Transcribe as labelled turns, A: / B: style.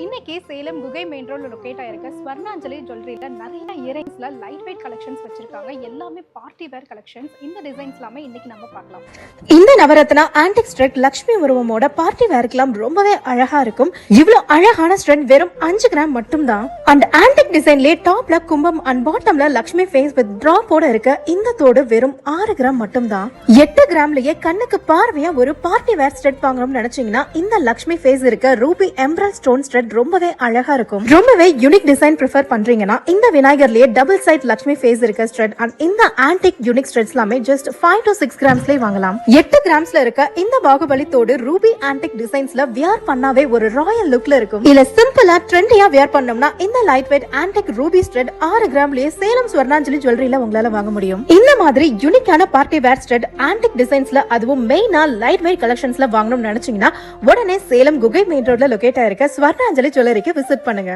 A: இன்னைக்கு சேலம் குகை மெயின் ரோட்ல லொகேட் ஆயிருக்க ஸ்வர்ணாஞ்சலி ஜுவல்லரியில நிறைய இயரிங்ஸ்ல லைட் வெயிட் கலெக்ஷன்ஸ் வச்சிருக்காங்க. எல்லாமே பார்ட்டி வேர் கலெக்ஷன்ஸ். இந்த டிசைன்ஸ் எல்லாமே இன்னைக்கு நம்ம பார்க்கலாம்.
B: இந்த நவரத்னா ஆன்டிக் ஸ்ட்ரெட் லக்ஷ்மி உருவமோட பார்ட்டி வேர்க்கெல்லாம் ரொம்பவே அழகா இருக்கும். இவ்வளவு அழகான ஸ்ட்ரெட் வெறும் 5 கிராம் மட்டும் தான். அண்ட் ஆன்டிக் டிசைன்லயே டாப்ல கும்பம் அண்ட் பாட்டம்ல லக்ஷ்மி ஃபேஸ் வித் டிராப்போட இருக்க இந்த தோடு வெறும் 6 கிராம் மட்டும் தான். 8 கிராம்லயே கண்ணுக்கு பார்வையா ஒரு பார்ட்டி வேர் ஸ்ட்ரெட் வாங்கணும்னு நினைச்சீங்கன்னா இந்த லக்ஷ்மி ஃபேஸ் இருக்க ரூபி எம்ப்ரல் ஸ்டோன் ஸ்ட்ரெட் ரொம்பவே அழகா இருக்கும். ரொம்பவே யூனிக் டிசைன் ப்ரிஃபர் பண்றீங்கன்னா இந்த விநாயகர்லயே டபுள் சைட் லக்ஷ்மி ஃபேஸ் இருக்க ஸ்ட்ரெட் அண்ட் இந்த ஆன்டிக் யூனிக் ஸ்ட்ரெட்ஸ் எல்லாமே ஜஸ்ட் 5 to 6 கிராம்ஸ்ல வாங்கலாம். 8 கிராம்ஸ்ல இருக்க இந்த பாகுபலி தோடு ரூபி ஆன்டிக் டிசைன்ஸ்ல வியர் பண்ணாவே ஒரு ராயல் லுக்ல இருக்கும். இல்ல சிம்பிளா ட்ரெண்டியா வியர் பண்ணோம்னா இந்த லைட் வெயிட் ஆன்டிக் ரூபி ஸ்ட்ரெட் 6 கிராம்லயே சேலம் ஸ்வர்ணாஞ்சலி ஜுவல்லரியில உங்களால வாங்க முடியும். இந்த மாதிரி யூனிக்கான பார்ட்டி வேர் ஸ்ட்ரெட் ஆன்டிக் டிசைன்ஸ்ல அதுவும் மெயினா லைட் வெயிட் கலெக்ஷன்ஸ்ல வாங்கணும்னு நினைச்சீங்கன்னா உடனே சேலம் குகை மெயின் ரோட்ல லொகேட் ஆயிருக்க ஸ்வர்ணாஞ்சலி ஜுவல்லரிக்கு விசிட் பண்ணுங்க.